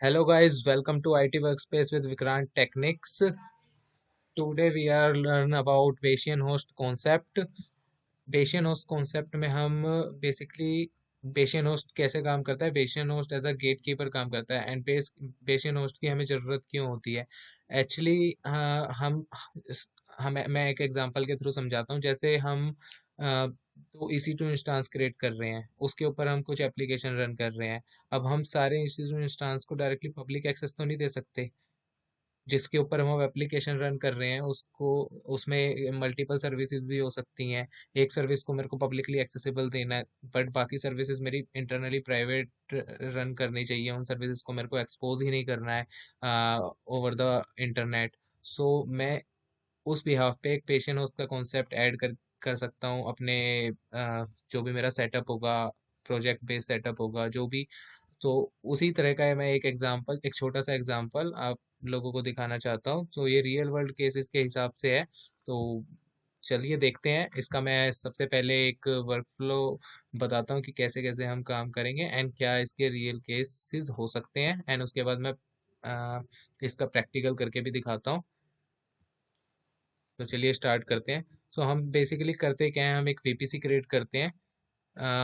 Hello guys, welcome to IT Workspace with Vikrant Techniques. Today we are learn about Bayesian host concept. Bayesian host concept में हम basically Bayesian host कैसे काम करता है, Bayesian host as a gatekeeper काम करता है and Bayesian host की हमें ज़रूरत क्यों होती है एक्चुअली हम मैं एक एग्जांपल के थ्रू समझाता हूँ। जैसे हम तो EC2 इंस्टांस क्रिएट कर रहे हैं, उसके ऊपर हम कुछ एप्लीकेशन रन कर रहे हैं। अब हम सारे EC2 इंस्टांस को डायरेक्टली पब्लिक एक्सेस तो नहीं दे सकते। जिसके ऊपर हम एप्लीकेशन रन कर रहे हैं उसको, उसमें मल्टीपल सर्विसेज भी हो सकती हैं। एक सर्विस को मेरे को पब्लिकली एक्सेसिबल देना है, बट बाकी सर्विसेज मेरी इंटरनली प्राइवेट रन करनी चाहिए। उन सर्विसेज को मेरे को एक्सपोज ही नहीं करना है ओवर द इंटरनेट। सो मैं उस बिहाफ पे एक पेशेंट होस्ट का कॉन्सेप्ट ऐड कर सकता हूँ अपने जो भी मेरा सेटअप होगा, प्रोजेक्ट बेस्ड सेटअप होगा जो भी। तो उसी तरह का है, मैं एक एग्जांपल, एक छोटा सा एग्जांपल आप लोगों को दिखाना चाहता हूँ। तो ये रियल वर्ल्ड केसेस के हिसाब से है। तो चलिए देखते हैं इसका। मैं सबसे पहले एक वर्क फ्लो बताता हूँ कि कैसे कैसे हम काम करेंगे एंड क्या इसके रियल केसेस हो सकते हैं, एंड उसके बाद मैं इसका प्रैक्टिकल करके भी दिखाता हूँ। तो चलिए स्टार्ट करते हैं। सो हम बेसिकली करते क्या है, हम एक वीपीसी क्रिएट करते हैं।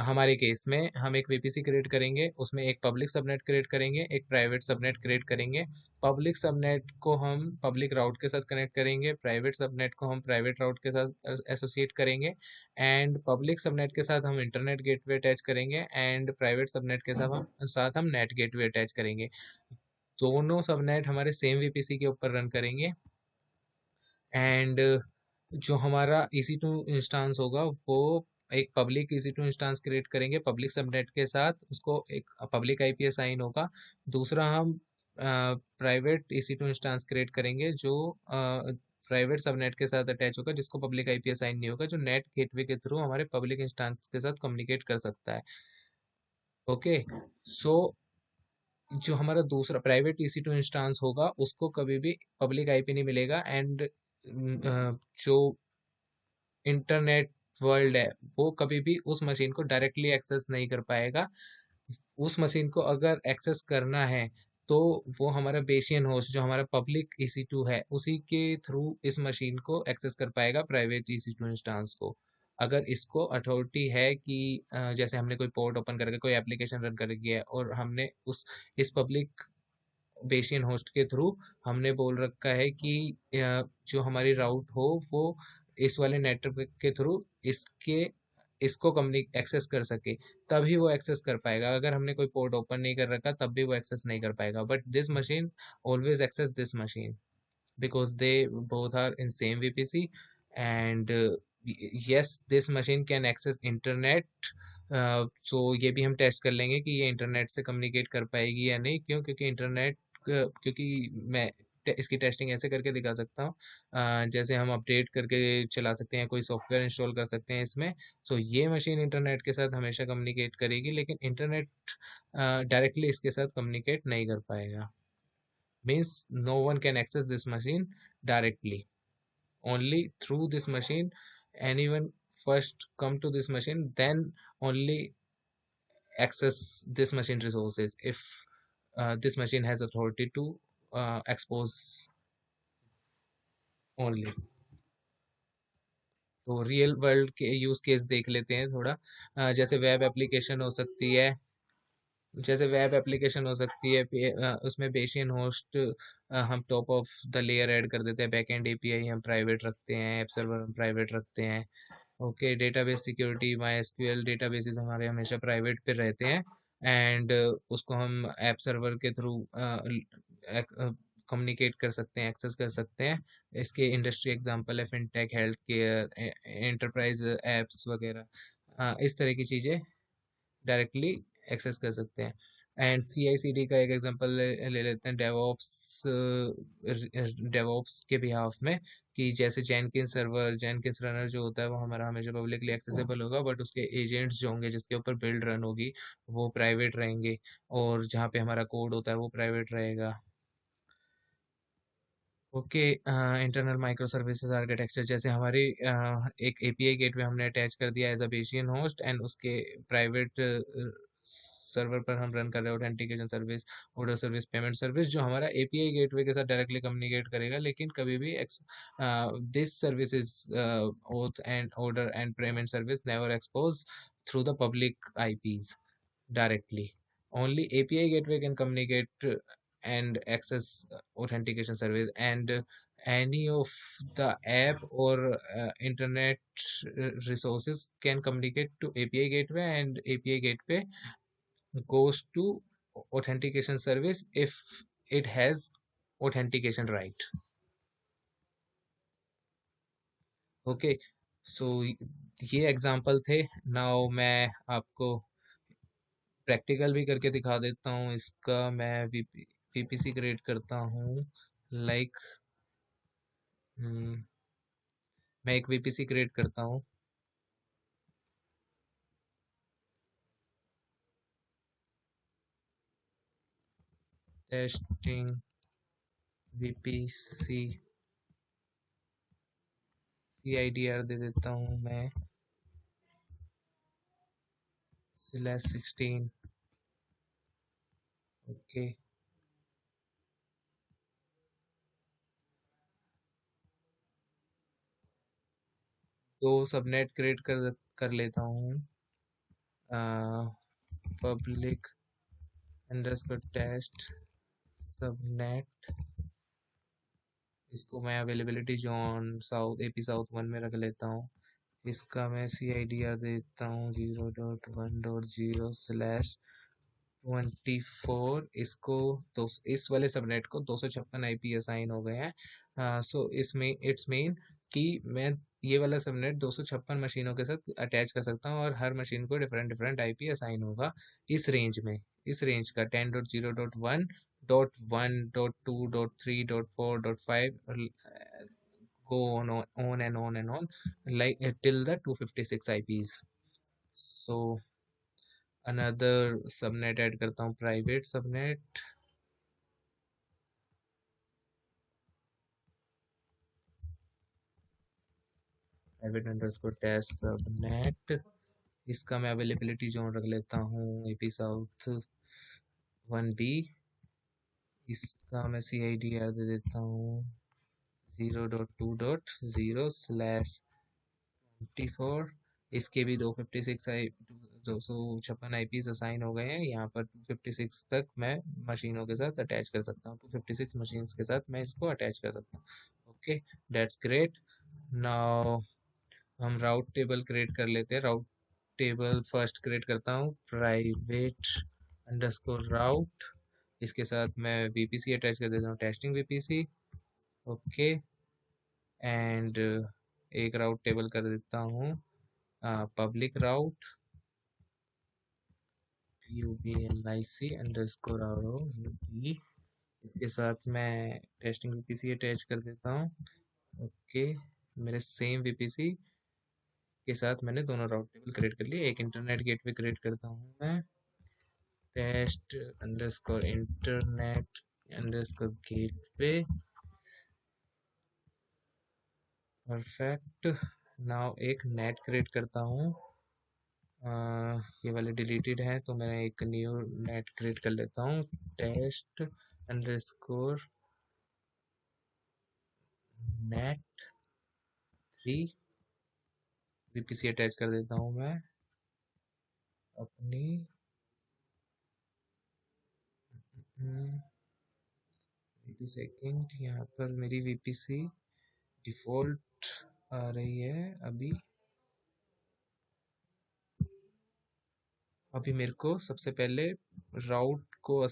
हमारे केस में हम एक वीपीसी क्रिएट करेंगे, उसमें एक पब्लिक सबनेट क्रिएट करेंगे, एक प्राइवेट सबनेट क्रिएट करेंगे। पब्लिक सबनेट को हम पब्लिक राउट के साथ कनेक्ट करेंगे, प्राइवेट सबनेट को हम प्राइवेट राउट के साथ एसोसिएट करेंगे, एंड पब्लिक सबनेट के साथ हम इंटरनेट गेटवे अटैच करेंगे, एंड प्राइवेट सबनेट के साथ हम नेट गेटवे अटैच करेंगे। दोनों सबनेट हमारे सेम वीपीसी के ऊपर रन करेंगे, एंड जो हमारा EC2 इंस्टांस होगा वो एक पब्लिक EC2 इंस्टांस क्रिएट करेंगे पब्लिक सबनेट के साथ, उसको एक पब्लिक आईपी असाइन होगा। दूसरा हम प्राइवेट EC2 इंस्टांस क्रिएट करेंगे जो प्राइवेट सबनेट के साथ अटैच होगा, जिसको पब्लिक आईपी असाइन नहीं होगा, जो नेट गेटवे के थ्रू हमारे पब्लिक इंस्टांस के साथ कम्युनिकेट कर सकता है। ओके। सो जो हमारा दूसरा प्राइवेट EC2 इंस्टांस होगा उसको कभी भी पब्लिक आईपी नहीं मिलेगा, एंड जो इंटरनेट वर्ल्ड है वो कभी भी उस मशीन को डायरेक्टली एक्सेस नहीं कर पाएगा। उस मशीन को अगर एक्सेस करना है तो वो हमारा बेसियन होस्ट जो हमारा पब्लिक EC2 है उसी के थ्रू इस मशीन को एक्सेस कर पाएगा प्राइवेट EC2 इंस्टांस को। अगर इसको अथॉरिटी है कि जैसे हमने कोई पोर्ट ओपन करके कोई एप्लीकेशन रन कर है और हमने उस इस पब्लिक बेसियन होस्ट के थ्रू हमने बोल रखा है कि जो हमारी राउट हो वो इस वाले नेटवर्क के थ्रू इसके इसको कम्युनिक एक्सेस कर सके, तभी वो एक्सेस कर पाएगा। अगर हमने कोई पोर्ट ओपन नहीं कर रखा तब भी वो एक्सेस नहीं कर पाएगा, but this machine always access this machine because they both are in same VPC, and yes, this machine can access internet। so ये भी हम टेस्ट कर लेंगे कि ये इंटरनेट से कम्युनिकेट कर पाएगी या नहीं। क्यों? क्योंकि इंटरनेट, क्योंकि मैं इसकी टेस्टिंग ऐसे करके दिखा सकता हूँ। जैसे हम अपडेट करके चला सकते हैं, कोई सॉफ्टवेयर इंस्टॉल कर सकते हैं इसमें। तो ये मशीन इंटरनेट के साथ हमेशा कम्युनिकेट करेगी, लेकिन इंटरनेट डायरेक्टली इसके साथ कम्युनिकेट नहीं कर पाएगा। Means no one can access this machine directly. Only through this machine, anyone first come to this machine, then only access this machine resources if this machine has authority to expose only। तो real world के use case देख लेते हैं थोड़ा। जैसे web application हो सकती है, उसमें बेसियन होस्ट हम top of the layer add कर देते हैं, बैकएंड एपीआई हम प्राइवेट रखते हैं, ऐप सर्वर हम प्राइवेट रखते हैं। Okay, database security, my SQL databases हमारे हमेशा प्राइवेट पे रहते हैं, एंड उसको हम ऐप सर्वर के थ्रू कम्युनिकेट कर सकते हैं, एक्सेस कर सकते हैं। इसके इंडस्ट्री एग्जांपल है fintech, health care, enterprise apps वगैरह। इस तरह की चीज़ें डायरेक्टली एक्सेस कर सकते हैं। एंड CI/CD का एक एग्जांपल ले लेते हैं डेवऑप्स, डेवऑप्स के बिहाफ में, कि जैसे जेनकिंस सर्वर, जेनकिंस रनर जो होता है वो हमारा हमेशा पब्लिकली एक्सेसिबल होगा, बट उसके एजेंट्स जो होंगे जिसके ऊपर बिल्ड रन होगी वो प्राइवेट रहेंगे, और जहाँ पे हमारा कोड होता है वो प्राइवेट रहेगा। Okay. Internal micro services architecture, जैसे हमारी एक API गेटवे हमने अटैच कर दिया as a bastion host, and उसके प्राइवेट सर्वर पर हम रन कर रहे हैं authentication service, order service, payment service, जो हमारा एपीआई गेटवे के साथ डायरेक्टली कम्युनिकेट करेगा, लेकिन कभी भी this service is oath and order and payment service never exposed through the public IPs directly. Only API gateway can communicate and access authentication service, and any of the app or internet resources can communicate to API gateway, and API gateway goes to authentication service if it has authentication right. Okay, so ये example थे। Now मैं आपको practical भी करके दिखा देता हूँ इसका। मैं वीपीसी क्रिएट करता हूँ, लाइक मैं एक वीपीसी क्रिएट करता हूँ। टेस्टिंग वीपीसी CIDR दे देता हूँ मैं /16। ओके, तो सबनेट क्रिएट कर लेता हूँ। पब्लिक अंडरस्कोर टेस्ट सबनेट, इसको मैं availability zone south AP south 1 में रख लेता हूँ। इसका मैं CIDR देता हूँ 0.1.0/24। इसको तो इस वाले सबनेट को 256 IP असाइन हो गए हैं। सो इसमें इट्स मीन कि मैं ये वाला सबनेट 256 मशीनों के साथ अटैच कर सकता हूँ, और हर मशीन को डिफरेंट डिफरेंट IP असाइन होगा इस रेंज में। इस रेंज का 10.0.1.1.2.3.4.5 go on and on, like till the 256 IPs. So another subnet add करता हूँ, private subnet. Private underscore test subnet, इसका मैं अवेलेबिलिटी जोन रख लेता हूँ AP साउथ 1B। इसका मैं CIDR दे देता हूँ 0.2.0/24। इसके भी 256 IPs असाइन हो गए हैं। यहाँ पर 256 तक मैं मशीनों के साथ अटैच कर सकता हूँ, 256 मशीन्स के साथ मैं इसको अटैच कर सकता हूँ। Okay, that's great. नाउ हम राउट टेबल क्रिएट कर लेते हैं। राउट टेबल फर्स्ट क्रिएट करता हूँ, प्राइवेट अंडरस्कोर राउट। इसके साथ मैं VPC अटैच कर देता हूँ, टेस्टिंग VPC। ओके, एंड एक राउट टेबल कर देता हूँ पब्लिक राउट PUBLIC अंडरस्कोर ROUT। इसके साथ मैं टेस्टिंग VPC अटैच कर देता हूँ। ओके, मेरे सेम VPC के साथ मैंने दोनों राउट टेबल क्रिएट कर लिए। एक इंटरनेट गेटवे क्रिएट करता हूँ मैं, test underscore internet underscore gateway. Perfect. Now एक नेट क्रिएट करता हूँ। ये वाले डिलीटेड है, तो मैं एक न्यू नेट क्रिएट कर लेता हूँ, test underscore NAT 3। VPC attach कर देता हूँ मैं अपनी। एक सेकेंड, यहाँ पर मेरी VPC डिफॉल्ट आ रही है अभी। मेरे को सबसे पहले राउट को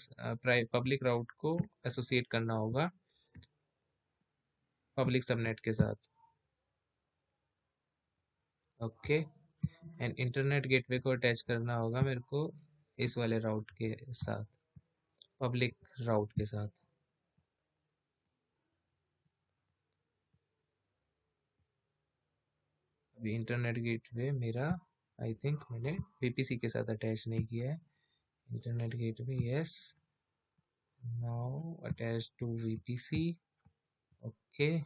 पब्लिक राउट को एसोसिएट करना होगा पब्लिक सबनेट के साथ। ओके, एंड इंटरनेट गेटवे को अटैच करना होगा मेरे को इस वाले राउट के साथ, पब्लिक राउट के साथ। अभी इंटरनेट गेटवे मेरा, आई थिंक मैंने VPC के साथ अटैच नहीं किया है। Internet gateway, yes, now attach to VPC। Okay,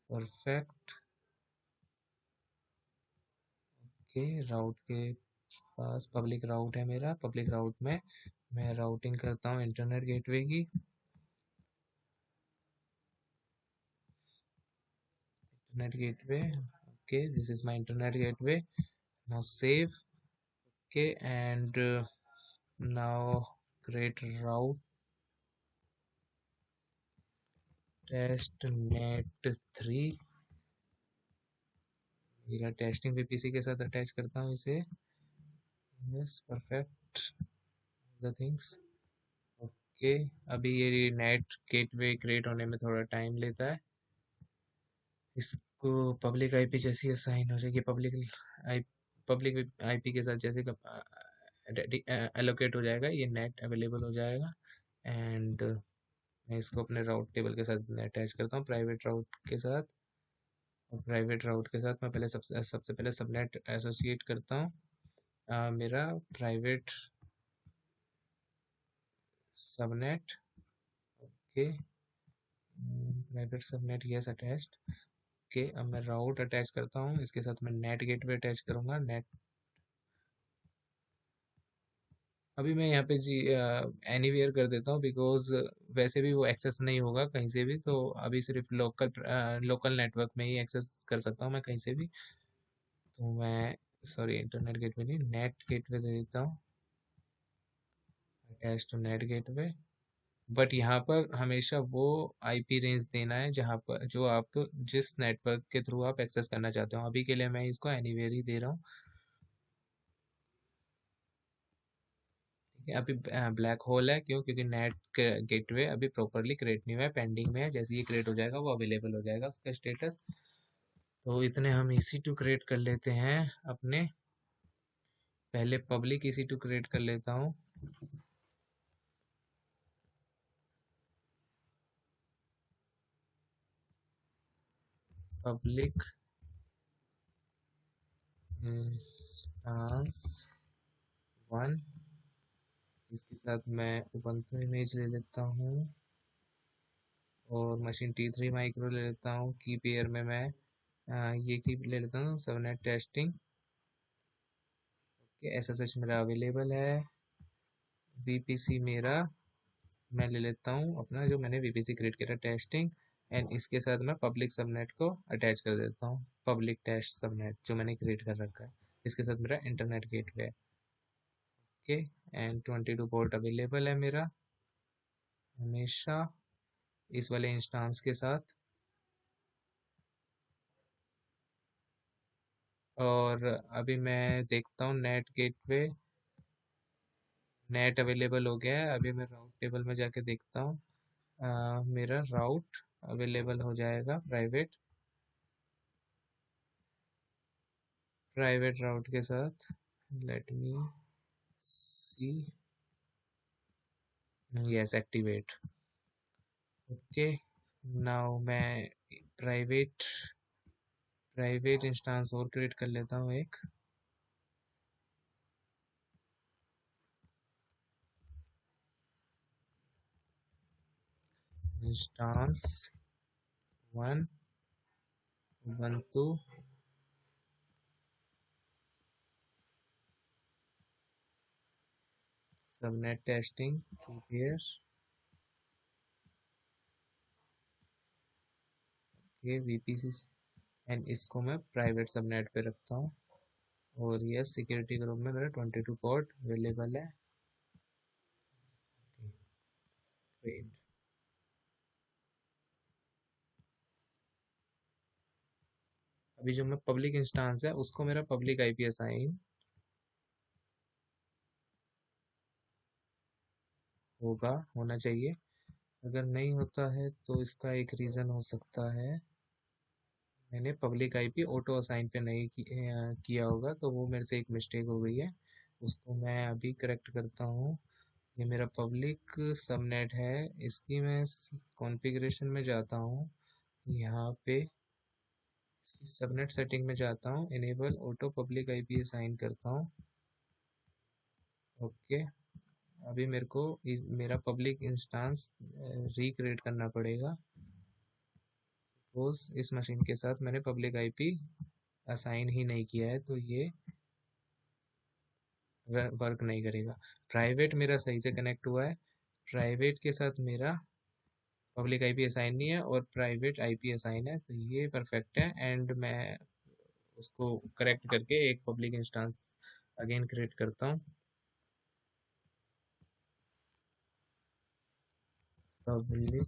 perfect. Okay, route के पास पब्लिक राउट है मेरा। पब्लिक राउट में मैं राउटिंग करता हूँ इंटरनेट गेटवे की। Internet gateway, okay, this is my internet gateway. Now save, okay, and now create route test net 3। मेरा टेस्टिंग वीपीसी के साथ अटैच करता हूँ इसे। Yes, perfect the things, okay. अभी ये नेट गेटवे क्रिएट होने में थोड़ा टाइम लेता है। इसको पब्लिक आईपी जैसी असाइन हो जाएगी, पब्लिक आईपी के साथ जैसे एलोकेट हो जाएगा, ये नेट अवेलेबल हो जाएगा। एंड मैं इसको अपने राउट टेबल के साथ अटैच करता हूँ, प्राइवेट राउट के साथ। और प्राइवेट राउट के साथ मैं पहले सबसे पहले सबनेट एसोसिएट करता हूँ। मेरा private subnet, okay, private subnet yes attached, okay. अब मैं राउट अटैच करता हूँ, इसके साथ मैं नेट गेटवे अटैच करूँगा। नेट, अभी मैं यहाँ पे जी एनीवेयर कर देता हूँ, बिकॉज वैसे भी वो एक्सेस नहीं होगा कहीं से भी, तो अभी सिर्फ लोकल नेटवर्क में ही एक्सेस कर सकता हूँ मैं कहीं से भी। तो मैं, सॉरी, इंटरनेट गेटवे नहीं, नेट गेटवे दे देता हूँ, attach to NAT gateway. But यहाँ पर हमेशा वो आईपी रेंज देना है जहाँ पर जो आप जिस नेटवर्क के थ्रू आप एक्सेस करना चाहते हो। अभी के लिए मैं इसको एनीवेयर ही दे रहा हूँ, ठीक है। अभी ब्लैक होल है, क्यों? क्योंकि नेट गेटवे अभी प्रॉपरली क्रिएट नहीं हुआ है, पेंडिंग में है। जैसे ये क्रिएट हो जाएगा वो अवेलेबल हो जाएगा उसका स्टेटस। तो इतने हम EC2 क्रिएट कर लेते हैं अपने। पहले पब्लिक EC2 क्रिएट कर लेता हूँ। पब्लिक इंस्टांस 1, इसके साथ मैं ubuntu इमेज ले लेता हूँ और मशीन T3 माइक्रो ले लेता हूँ। की पेयर में मैं ये की ले लेता हूँ, सबनेट टेस्टिंग, SSH मेरा अवेलेबल है। VPC मेरा मैं ले लेता हूँ अपना, जो मैंने VPC क्रिएट किया था, टेस्टिंग। एंड इसके साथ मैं पब्लिक सबनेट को अटैच कर देता हूँ, पब्लिक टेस्ट सबनेट जो मैंने क्रिएट कर रखा है। इसके साथ मेरा इंटरनेट गेटवे है, ओके। एंड 22 पोर्ट अवेलेबल है मेरा हमेशा इस वाले इंस्टांस के साथ। और अभी मैं देखता हूँ नेट गेटवे, नेट अवेलेबल हो गया है। अभी मैं राउट टेबल में जाके देखता हूँ, मेरा राउट अवेलेबल हो जाएगा प्राइवेट राउट के साथ। लेट मी सी, यस, एक्टिवेट, ओके। नाउ मैं प्राइवेट प्राइवेट इंस्टांस और क्रिएट कर लेता हूँ एक। Instance 1 ubuntu subnet testing here, ये VPC, एंड इसको मैं प्राइवेट सबनेट पे रखता हूँ। और ये सिक्योरिटी ग्रुप में मेरा 22 पोर्ट अवेलेबल है, great। अभी जो मैं पब्लिक इंस्टांस है उसको मेरा पब्लिक आईपी असाइन होना चाहिए। अगर नहीं होता है तो इसका एक रीज़न हो सकता है, मैंने पब्लिक आईपी ऑटो असाइन पे नहीं किया होगा, तो वो मेरे से एक मिस्टेक हो गई है। उसको मैं अभी करेक्ट करता हूँ। ये मेरा पब्लिक सबनेट है, इसकी मैं कॉन्फ़िगरेशन में जाता हूँ, यहाँ पे इसकी सबनेट सेटिंग में जाता हूँ, enable auto public IP assign करता हूँ, ओके। अभी मेरे को मेरा पब्लिक इंस्टांस रिक्रिएट करना पड़ेगा, सपोज इस मशीन के साथ मैंने पब्लिक आईपी असाइन ही नहीं किया है, तो ये वर्क नहीं करेगा। प्राइवेट मेरा सही से कनेक्ट हुआ है, प्राइवेट के साथ मेरा पब्लिक आईपी असाइन नहीं है और प्राइवेट आईपी असाइन है, तो ये परफेक्ट है। एंड मैं उसको करेक्ट करके एक पब्लिक इंस्टेंस अगेन क्रिएट करता हूँ। Public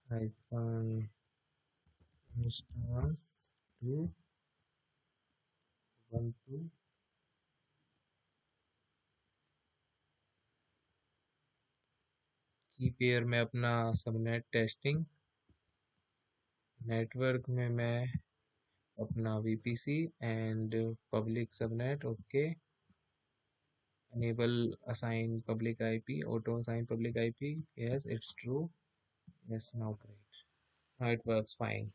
hyphen instance two one two की पेयर में अपना सबनेट टेस्टिंग, नेटवर्क में मैं अपना VPC and public subnet. Okay, enable assign public IP, auto assign public IP, yes it's true, yes now great, now it works fine।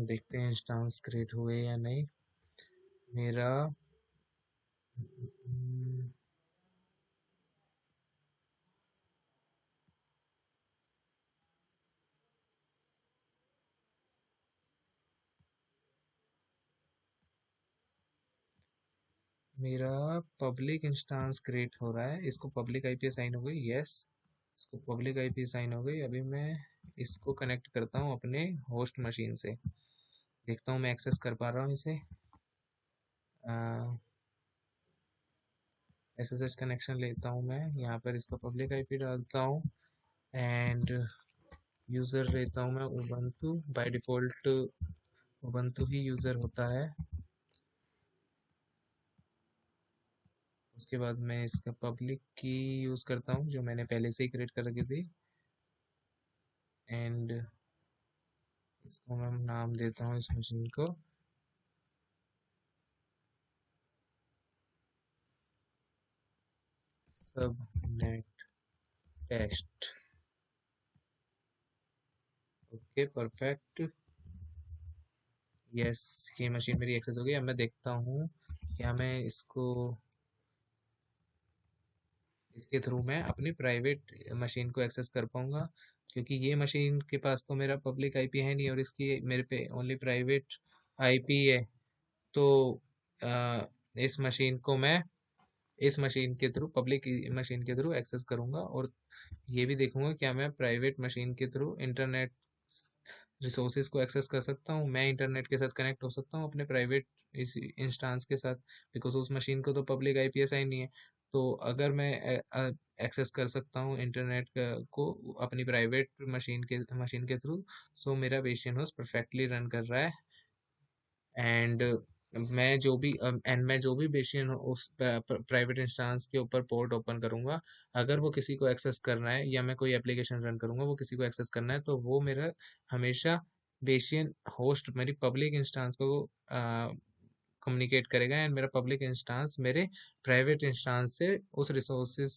देखते हैं instance create हुए या नहीं मेरा। हम्म, मेरा पब्लिक इंस्टेंस क्रिएट हो रहा है, इसको पब्लिक आईपी असाइन हो गई, यस इसको पब्लिक आईपी असाइन हो गई। अभी मैं इसको कनेक्ट करता हूँ अपने होस्ट मशीन से, देखता हूँ मैं एक्सेस कर पा रहा हूँ इसे। एसएसएच कनेक्शन लेता हूँ मैं, यहाँ पर इसका पब्लिक आईपी डालता हूँ एंड यूज़र लेता हूँ मैं Ubuntu, by default Ubuntu he user होता है। उसके बाद मैं इसका पब्लिक की यूज़ करता हूँ जो मैंने पहले से ही क्रिएट कर रखी थी, एंड इसको मैं नाम देता हूँ इस मशीन को subnet test. Okay perfect, yes ये मशीन मेरी एक्सेस हो गई। अब मैं देखता हूँ क्या मैं इसको इसके थ्रू मैं अपनी प्राइवेट मशीन को एक्सेस कर पाऊंगा, क्योंकि ये मशीन के पास तो मेरा पब्लिक आईपी है नहीं और इसकी मेरे पे ओनली प्राइवेट आईपी है। तो अ, इस मशीन को मैं इस मशीन के थ्रू पब्लिक मशीन के थ्रू एक्सेस करूंगा और ये भी देखूंगा क्या मैं प्राइवेट मशीन के थ्रू इंटरनेट रिसोर्सेज को एक्सेस कर सकता हूँ, मैं इंटरनेट के साथ कनेक्ट हो सकता हूँ अपने प्राइवेट इस इंस्टांस के साथ, बिकॉज उस मशीन को तो पब्लिक आईपी असाइन नहीं है। तो अगर मैं एक्सेस कर सकता हूँ इंटरनेट को अपनी प्राइवेट मशीन के थ्रू, सो मेरा वेशियन होस्ट परफेक्टली रन कर रहा है। एंड मैं जो भी बेसियन उस प्राइवेट इंस्टेंस के ऊपर पोर्ट ओपन करूंगा, अगर वो किसी को एक्सेस करना है या मैं कोई एप्लीकेशन रन करूंगा वो किसी को एक्सेस करना है, तो वो मेरा हमेशा बेसियन होस्ट मेरी पब्लिक इंस्टेंस को कम्युनिकेट करेगा एंड मेरा पब्लिक इंस्टेंस मेरे प्राइवेट इंस्टेंस से उस रिसोर्सेज,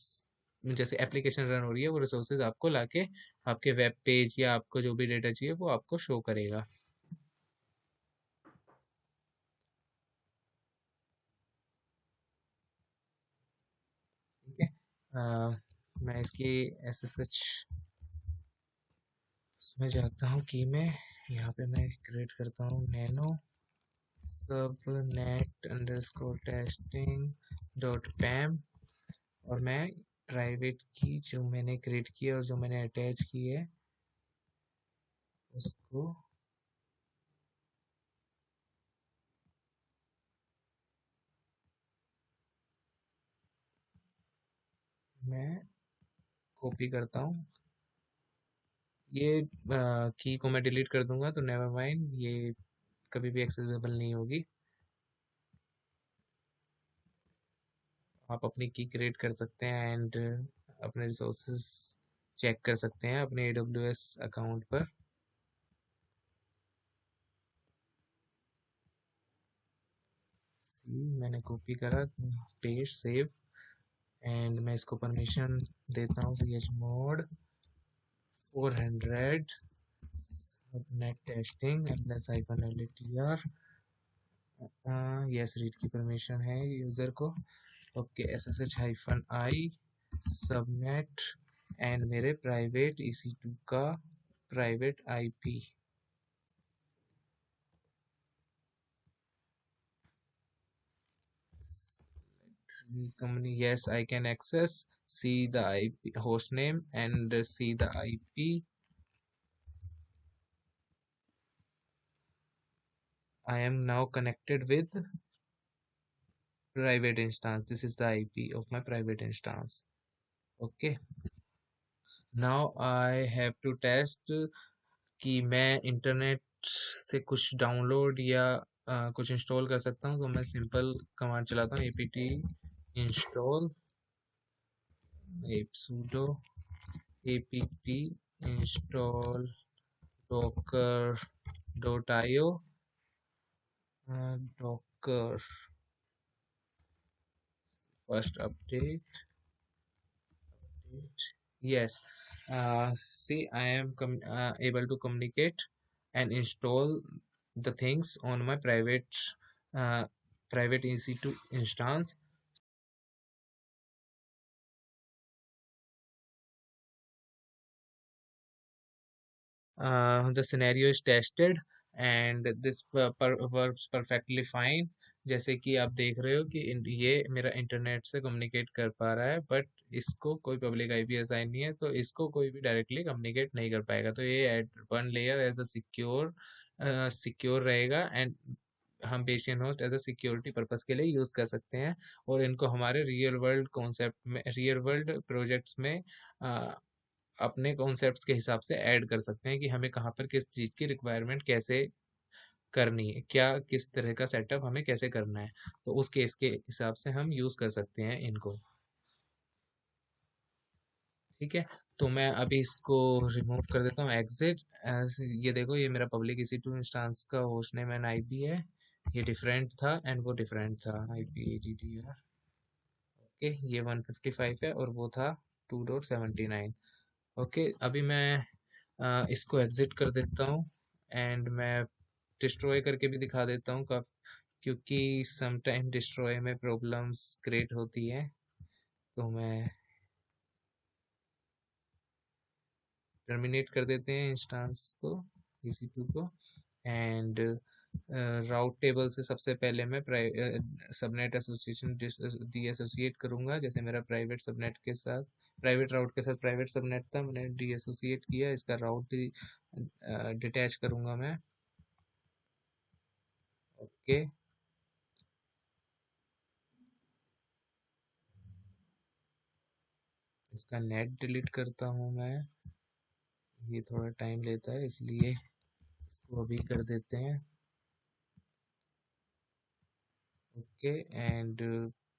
जैसे एप्लीकेशन रन हो रही है वो रिसोर्सेज आपको लाके आपके वेब पेज या आपको जो भी डेटा चाहिए वो आपको शो करेगा। ठीक है, मैं इसकी SSH में जाता हूँ की में, यहाँ पे मैं क्रिएट करता हूँ नैनो सब नेट अंडरस्कोर टेस्टिंग डॉट पैम, और मैं प्राइवेट की जो मैंने क्रिएट की है और जो मैंने अटैच की है उसको मैं कॉपी करता हूँ। ये की को मैं डिलीट कर दूंगा तो नेवर माइंड, ये कभी भी एक्सेसिबल नहीं होगी। आप अपनी की क्रिएट कर सकते हैं एंड अपने रिसोर्सेज चेक कर सकते हैं अपने AWS अकाउंट पर। सी मैंने कॉपी करा, पेस्ट सेव, एंड मैं इसको परमिशन देता हूँ chmod 400 subnet testing LS hyphen LTR। Yes read की परमिशन है यूजर को। Okay SSH hyphen I subnet and मेरे प्राइवेट EC2 का private IP. company, yes, I can access, see the IP host name and see the IP. I am now connected with private instance. This is the IP of my private instance. Okay. Now I have to test कि मैं internet से कुछ download या कुछ install कर सकता हूँ, तो मैं सिंपल कमांड चलाता हूँ apt install sudo apt install docker.io docker first update. Yes, see, I am able to communicate and install the things on my uh, private EC2 instance. The scenario is tested and this works perfectly fine. जैसे कि आप देख रहे हो कि ये मेरा internet से कम्युनिकेट कर पा रहा है, बट इसको कोई पब्लिक आईपी असाइन नहीं है, तो इसको कोई भी डायरेक्टली कम्युनिकेट नहीं कर पाएगा। तो ये at one layer as a secure रहेगा एंड हम bastion host as a security purpose के लिए यूज कर सकते हैं, और इनको हमारे रियल वर्ल्ड कॉन्सेप्ट में, रियल वर्ल्ड प्रोजेक्ट्स में अपने कॉन्सेप्ट्स के हिसाब से ऐड कर सकते हैं कि हमें कहाँ पर किस चीज़ की रिक्वायरमेंट कैसे करनी है, क्या किस तरह का सेटअप हमें कैसे करना है, तो उस केस के हिसाब से हम यूज़ कर सकते हैं इनको। ठीक है, तो मैं अभी इसको रिमूव कर देता हूँ, एग्जिट। ये देखो, ये मेरा पब्लिक इसी टू इंस्टांस का होस्ट नेम एंड आईपी है, ये डिफरेंट था एंड वो डिफरेंट था, आईपी एडीटीआर। ओके, ये 155 है और वो था 2.79। ओके, अभी मैं इसको एग्जिट कर देता हूँ एंड मैं डिस्ट्रॉय करके भी दिखा देता हूँ क्योंकि समटाइम डिस्ट्रॉय में प्रॉब्लम्स क्रिएट होती है। तो मैं टर्मिनेट कर देते हैं इंस्टांस को, EC2 को, एंड राउट टेबल से सबसे पहले मैं सबनेट एसोसिएशन डी एसोसिएट करूँगा। जैसे मेरा प्राइवेट सबनेट के साथ, प्राइवेट राउट के साथ प्राइवेट सबनेट था, मैंने डी एसोसिएट किया, इसका राउट डिटैच करूँगा मैं। ओके, इसका नेट डिलीट करता हूँ मैं, ये थोड़ा टाइम लेता है इसलिए इसको अभी कर देते हैं। ओके, एंड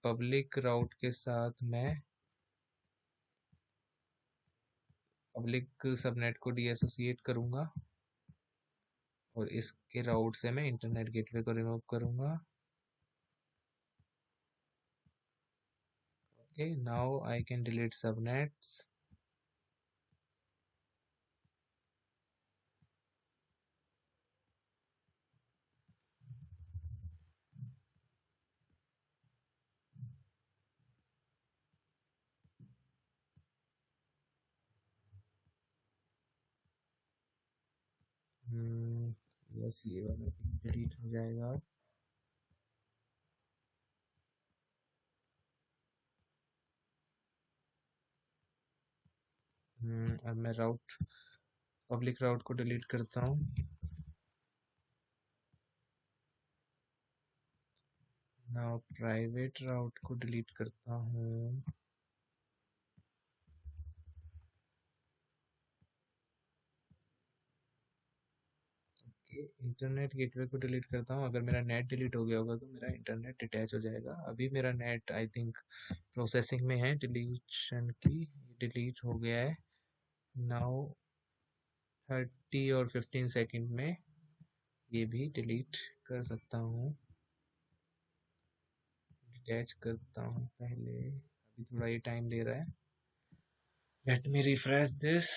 पब्लिक राउट के साथ मैं पब्लिक सबनेट को डी एसोसिएट करूँगा और इसके राउट से मैं इंटरनेट गेटवे को रिमूव करूँगा। Okay, now I can delete subnets. Yes, ये वाला डिलीट हो जाएगा। अब मैं पब्लिक राउट को डिलीट करता हूँ। नाउ प्राइवेट राउट को डिलीट करता हूँ। इंटरनेट गेटवे को डिलीट करता हूँ। अगर मेरा नेट डिलीट हो गया होगा तो मेरा इंटरनेट डिटैच हो जाएगा। अभी मेरा नेट आई थिंक प्रोसेसिंग में है डिलीशन की, डिलीट हो गया है। नाउ 30 और 15 सेकंड में ये भी डिलीट कर सकता हूँ। डिटैच करता हूँ पहले, अभी थोड़ा ये टाइम ले रहा है। Let me refresh this,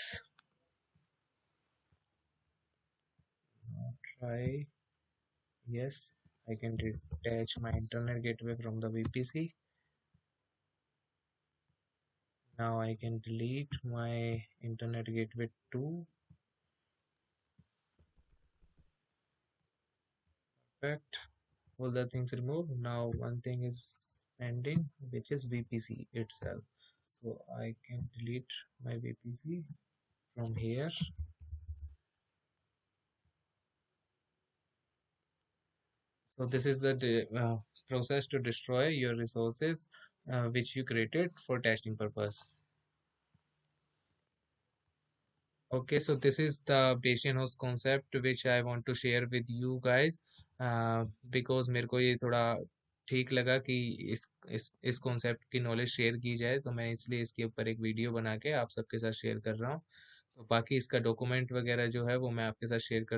try, yes, I can detach my internet gateway from the VPC. Now I can delete my internet gateway too. Perfect. All the things removed. Now one thing is pending, which is VPC itself. So I can delete my VPC from here. So this is the process to destroy your resources which you created for testing purpose. Okay, so this is the Bayesian host concept which I want to share with you guys because मेरे को ये थोड़ा ठीक लगा कि इस concept की knowledge share की जाए, तो मैं इसलिए इसके ऊपर एक वीडियो बना के आप सबके साथ शेयर कर रहा हूँ। तो बाकी इसका डॉक्यूमेंट वगैरह जो है वो मैं आपके साथ शेयर कर